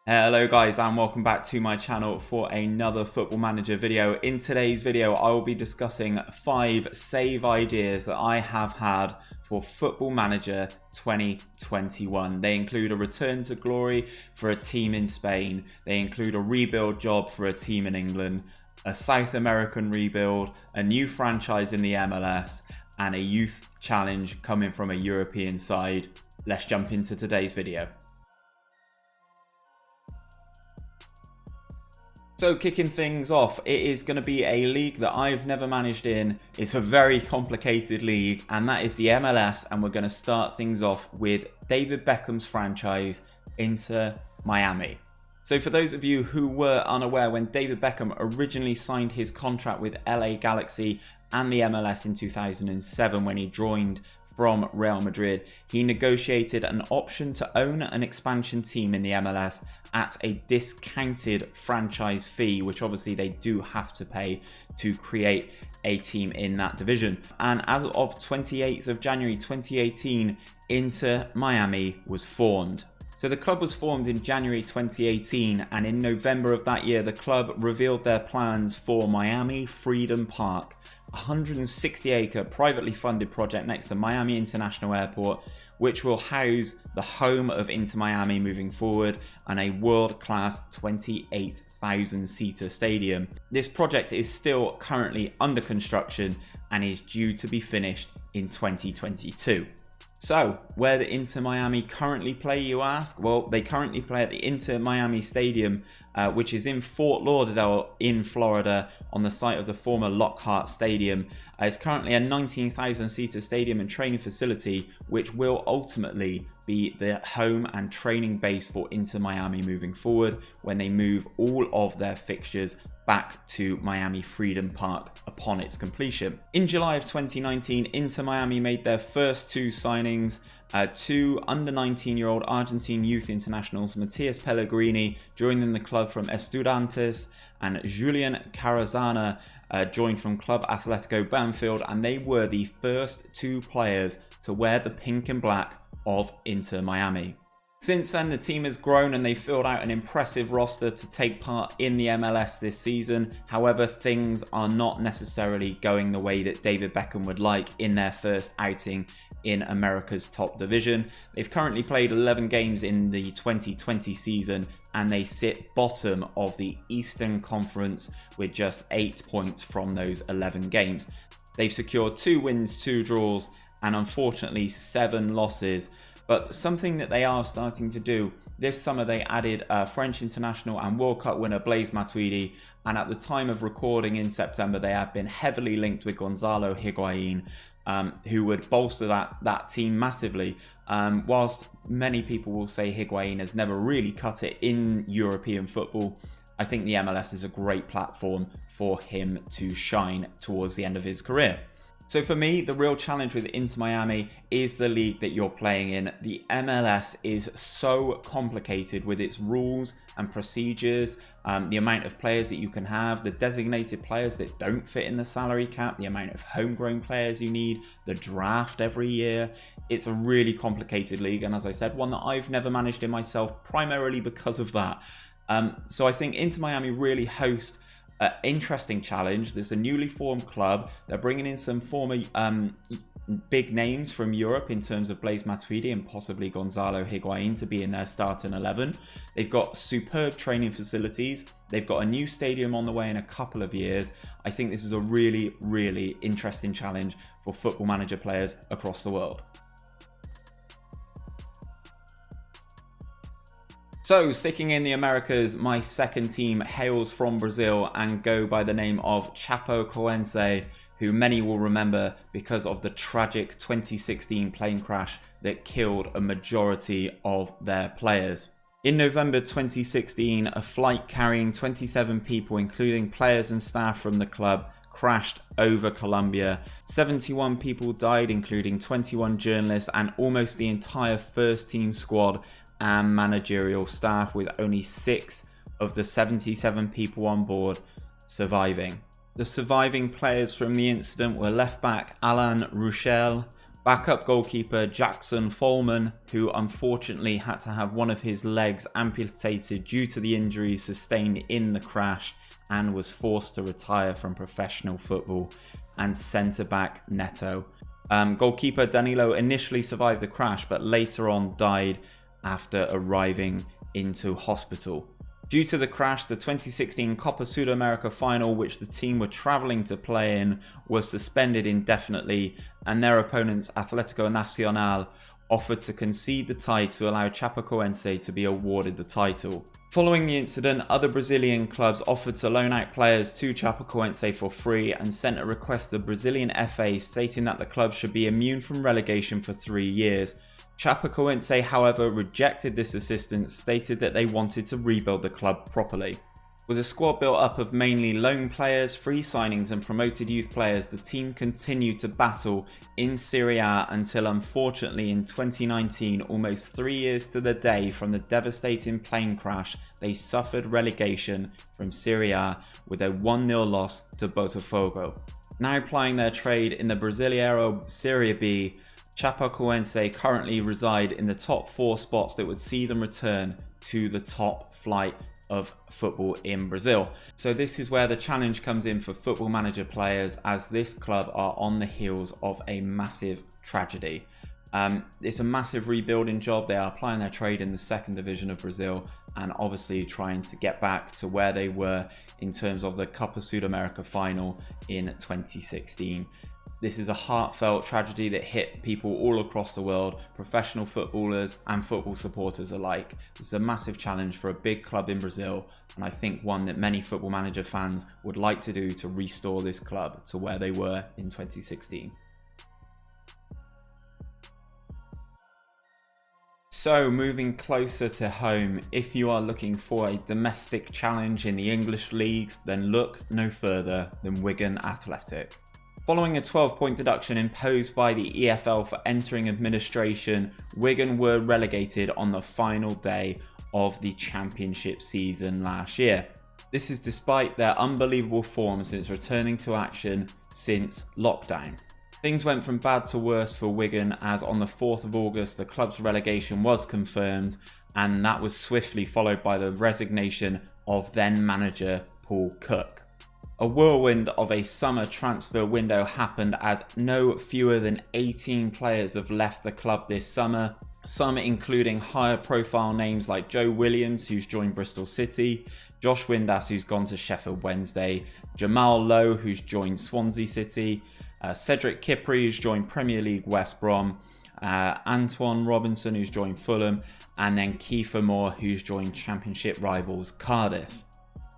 Hello guys, and welcome back to my channel for another Football Manager video. In today's video I will be discussing 5 save ideas that I have had for Football Manager 2021. They include a return to glory for a team in Spain, they include a rebuild job for a team in England, a South American rebuild, a new franchise in the MLS, and a youth challenge coming from a European side. Let's jump into today's video. So kicking things off, it is going to be a league that I've never managed in. It's a very complicated league, and that is the MLS, and we're going to start things off with David Beckham's franchise, Inter Miami. So for those of you who were unaware, when David Beckham originally signed his contract with LA Galaxy and the MLS in 2007 when he joined from Real Madrid, he negotiated an option to own an expansion team in the MLS at a discounted franchise fee, which obviously they do have to pay to create a team in that division. And as of 28th of January 2018, Inter Miami was formed. So the club was formed in January 2018, and in November of that year, the club revealed their plans for Miami Freedom Park, a 160-acre privately funded project next to Miami International Airport, which will house the home of Inter Miami moving forward and a world-class 28,000-seater stadium. This project is still currently under construction and is due to be finished in 2022. So, where the Inter Miami currently play, you ask? Well, they currently play at the Inter Miami Stadium, which is in Fort Lauderdale in Florida on the site of the former Lockhart Stadium. It's currently a 19,000-seater stadium and training facility, which will ultimately be the home and training base for Inter Miami moving forward when they move all of their fixtures back to Miami Freedom Park upon its completion. In July of 2019, Inter Miami made their first 2 signings. 2 under 19-year-old Argentine youth internationals, Matias Pellegrini joining the club from Estudiantes, and Julian Carazana joined from Club Atletico Banfield, and they were the first 2 players to wear the pink and black of Inter Miami. Since then, the team has grown and they filled out an impressive roster to take part in the MLS this season. However, things are not necessarily going the way that David Beckham would like in their first outing in America's top division. They've currently played 11 games in the 2020 season and they sit bottom of the Eastern Conference with just 8 points from those 11 games. They've secured 2 wins, 2 draws, and unfortunately 7 losses. But something that they are starting to do, this summer they added French international and World Cup winner Blaise Matuidi, and at the time of recording in September they have been heavily linked with Gonzalo Higuain, who would bolster that team massively. Whilst many people will say Higuain has never really cut it in European football, I think the MLS is a great platform for him to shine towards the end of his career. So for me, the real challenge with Inter Miami is the league that you're playing in. The MLS is so complicated with its rules and procedures, the amount of players that you can have, the designated players that don't fit in the salary cap, the amount of homegrown players you need, the draft every year. It's a really complicated league, and as I said, one that I've never managed in myself, primarily because of that. So I think Inter Miami really host interesting challenge. There's a newly formed club. They're bringing in some former big names from Europe in terms of Blaise Matuidi and possibly Gonzalo Higuain to be in their starting 11. They've got superb training facilities. They've got a new stadium on the way in a couple of years. I think this is a really, really interesting challenge for Football Manager players across the world. So, sticking in the Americas, my second team hails from Brazil and go by the name of Chapecoense, who many will remember because of the tragic 2016 plane crash that killed a majority of their players. In November 2016, a flight carrying 27 people, including players and staff from the club, crashed over Colombia. 71 people died, including 21 journalists and almost the entire first team squad and managerial staff, with only 6 of the 77 people on board surviving. The surviving players from the incident were left back Alain Rouchel, backup goalkeeper Jackson Folman, who unfortunately had to have one of his legs amputated due to the injuries sustained in the crash and was forced to retire from professional football, and centre-back Neto. Goalkeeper Danilo initially survived the crash but later on died after arriving into hospital. Due to the crash, the 2016 Copa Sudamerica final, which the team were travelling to play in, was suspended indefinitely, and their opponents Atlético Nacional offered to concede the tie to allow Chapecoense to be awarded the title. Following the incident, other Brazilian clubs offered to loan out players to Chapecoense for free and sent a request to the Brazilian FA stating that the club should be immune from relegation for 3 years. Chapecoense, however, rejected this assistance, stated that they wanted to rebuild the club properly. With a squad built up of mainly loan players, free signings and promoted youth players, the team continued to battle in Serie A until unfortunately in 2019, almost 3 years to the day from the devastating plane crash, they suffered relegation from Serie A with a 1-0 loss to Botafogo. Now plying their trade in the Brasileiro Serie B, Chapecoense currently reside in the top 4 spots that would see them return to the top flight of football in Brazil. So this is where the challenge comes in for Football Manager players, as this club are on the heels of a massive tragedy. It's a massive rebuilding job. They are applying their trade in the 2nd division of Brazil and obviously trying to get back to where they were in terms of the Copa Sudamerica final in 2016. This is a heartfelt tragedy that hit people all across the world, professional footballers and football supporters alike. This is a massive challenge for a big club in Brazil, and I think one that many Football Manager fans would like to do to restore this club to where they were in 2016. So moving closer to home, if you are looking for a domestic challenge in the English leagues, then look no further than Wigan Athletic. Following a 12-point deduction imposed by the EFL for entering administration, Wigan were relegated on the final day of the championship season last year. This is despite their unbelievable form since returning to action since lockdown. Things went from bad to worse for Wigan, as on the 4th of August the club's relegation was confirmed, and that was swiftly followed by the resignation of then manager Paul Cook. A whirlwind of a summer transfer window happened, as no fewer than 18 players have left the club this summer, some including higher profile names like Joe Williams, who's joined Bristol City, Josh Windass, who's gone to Sheffield Wednesday, Jamal Lowe, who's joined Swansea City, Cedric Kipri, who's joined Premier League West Brom, Antoine Robinson, who's joined Fulham, and then Kiefer Moore, who's joined Championship rivals Cardiff.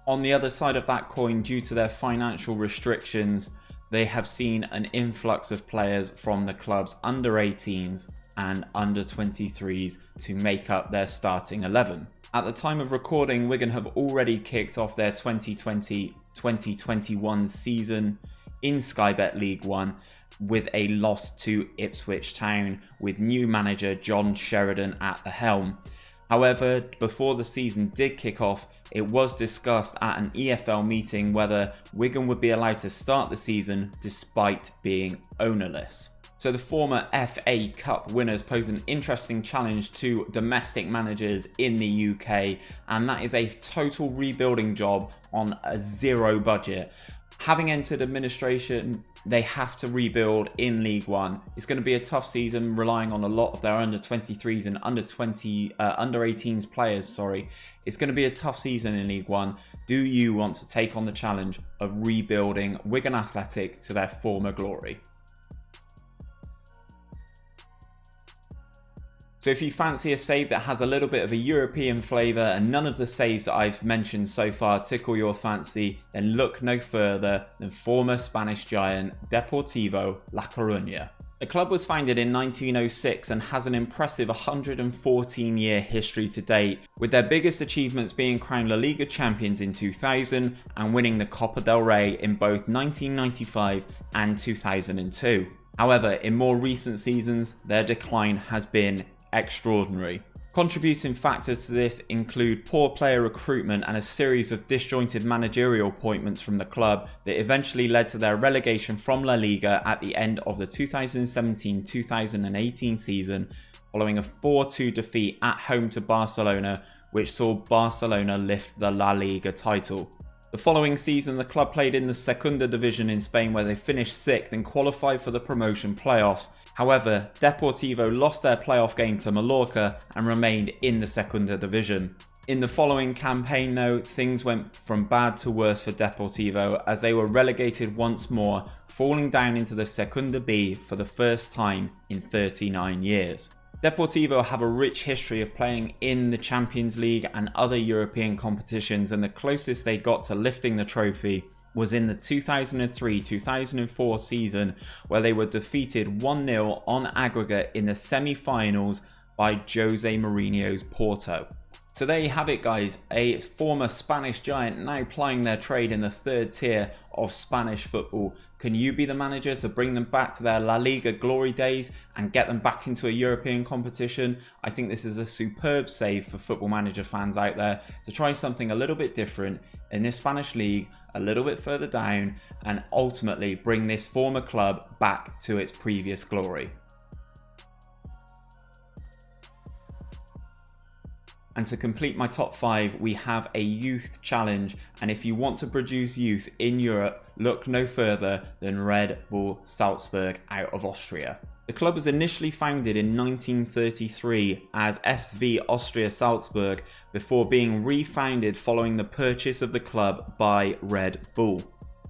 On the other side of that coin, due to their financial restrictions, they have seen an influx of players from the club's under 18s and under 23s to make up their starting 11. At the time of recording, Wigan have already kicked off their 2020-2021 season in Sky Bet League One with a loss to Ipswich Town, with new manager John Sheridan at the helm. However, before the season did kick off, it was discussed at an EFL meeting whether Wigan would be allowed to start the season despite being ownerless. So the former FA Cup winners posed an interesting challenge to domestic managers in the UK, and that is a total rebuilding job on a zero budget. Having entered administration, they have to rebuild in League One. It's going to be a tough season, relying on a lot of their under 23s and under 18s players. It's going to be a tough season in League One. Do you want to take on the challenge of rebuilding Wigan Athletic to their former glory? So if you fancy a save that has a little bit of a European flavour and none of the saves that I've mentioned so far tickle your fancy, then look no further than former Spanish giant Deportivo la Coruña. The club was founded in 1906 and has an impressive 114-year history to date, with their biggest achievements being crowned La Liga champions in 2000 and winning the Copa del Rey in both 1995 and 2002. However, in more recent seasons, their decline has been extraordinary. Contributing factors to this include poor player recruitment and a series of disjointed managerial appointments from the club that eventually led to their relegation from La Liga at the end of the 2017-2018 season, following a 4-2 defeat at home to Barcelona, which saw Barcelona lift the La Liga title. The following season, the club played in the Segunda division in Spain, where they finished 6th and qualified for the promotion playoffs. However, Deportivo lost their playoff game to Mallorca and remained in the Segunda division. In the following campaign though, things went from bad to worse for Deportivo as they were relegated once more, falling down into the Segunda B for the first time in 39 years. Deportivo have a rich history of playing in the Champions League and other European competitions, and the closest they got to lifting the trophy was in the 2003-2004 season, where they were defeated 1-0 on aggregate in the semi-finals by Jose Mourinho's Porto. So there you have it guys, a former Spanish giant now plying their trade in the 3rd tier of Spanish football. Can you be the manager to bring them back to their La Liga glory days and get them back into a European competition? I think this is a superb save for Football Manager fans out there to try something a little bit different in this Spanish league, a little bit further down, and ultimately bring this former club back to its previous glory. And to complete my top 5, we have a youth challenge. And if you want to produce youth in Europe, look no further than Red Bull Salzburg out of Austria. The club was initially founded in 1933 as SV Austria Salzburg before being refounded following the purchase of the club by Red Bull.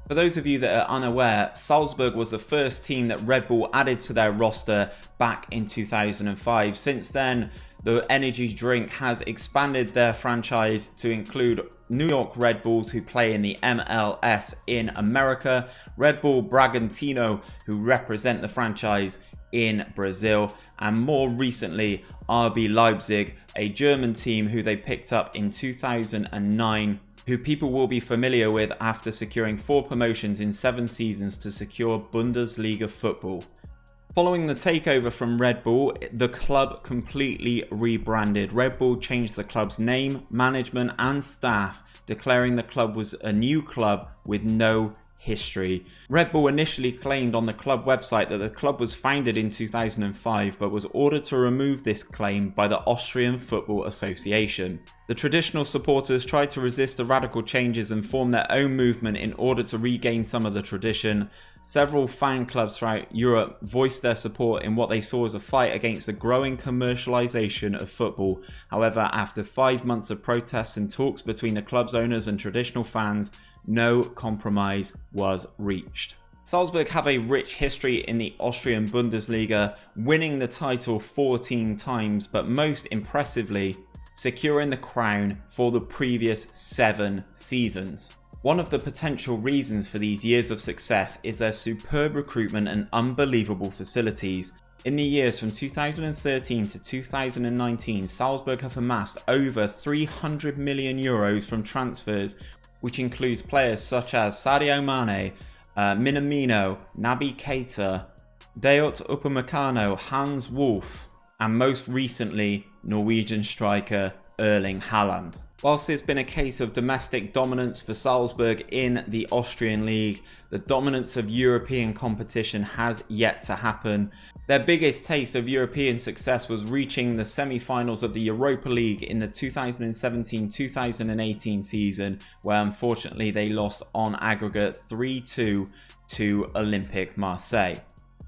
For those of you that are unaware, Salzburg was the first team that Red Bull added to their roster back in 2005. Since then, the energy drink has expanded their franchise to include New York Red Bulls, who play in the MLS in America, Red Bull Bragantino, who represent the franchise in Brazil, and more recently RB Leipzig, a German team who they picked up in 2009, who people will be familiar with after securing 4 promotions in 7 seasons to secure Bundesliga football. Following the takeover from Red Bull, the club completely rebranded. Red Bull changed the club's name, management and staff, declaring the club was a new club with no history. Red Bull initially claimed on the club website that the club was founded in 2005, but was ordered to remove this claim by the Austrian Football Association. The traditional supporters tried to resist the radical changes and form their own movement in order to regain some of the tradition. Several fan clubs throughout Europe voiced their support in what they saw as a fight against the growing commercialization of football. However, after 5 months of protests and talks between the club's owners and traditional fans, no compromise was reached. Salzburg have a rich history in the Austrian Bundesliga, winning the title 14 times, but most impressively, securing the crown for the previous 7 seasons. One of the potential reasons for these years of success is their superb recruitment and unbelievable facilities. In the years from 2013 to 2019, Salzburg have amassed over 300 million euros from transfers, which includes players such as Sadio Mane, Minamino, Naby Keita, Dayot Upamecano, Hans Wolf, and most recently, Norwegian striker Erling Haaland. Whilst it's been a case of domestic dominance for Salzburg in the Austrian league, the dominance of European competition has yet to happen. Their biggest taste of European success was reaching the semi-finals of the Europa League in the 2017-2018 season, where unfortunately they lost on aggregate 3-2 to Olympique Marseille.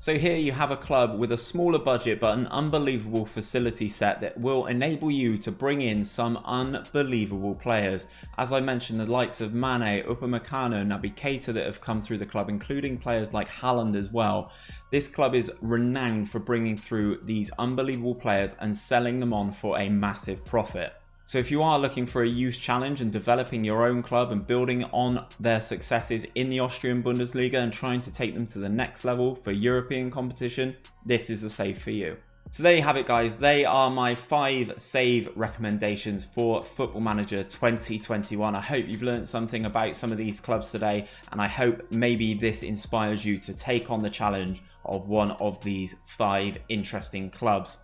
So here you have a club with a smaller budget but an unbelievable facility set that will enable you to bring in some unbelievable players. As I mentioned, the likes of Mane, Upamecano, Naby Keita that have come through the club, including players like Haaland as well. This club is renowned for bringing through these unbelievable players and selling them on for a massive profit. So if you are looking for a youth challenge and developing your own club and building on their successes in the Austrian Bundesliga and trying to take them to the next level for European competition, this is a save for you. So there you have it guys, they are my 5 save recommendations for Football Manager 2021. I hope you've learned something about some of these clubs today, and I hope maybe this inspires you to take on the challenge of one of these 5 interesting clubs.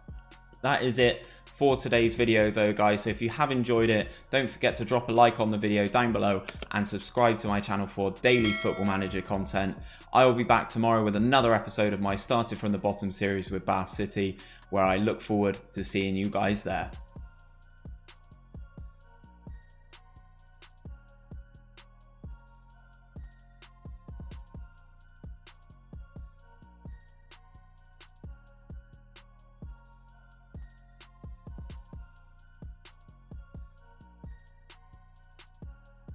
That is it for today's video though, guys. So if you have enjoyed it, don't forget to drop a like on the video down below and subscribe to my channel for daily Football Manager content. I will be back tomorrow with another episode of my Started from the Bottom series with Bath City, where I look forward to seeing you guys there.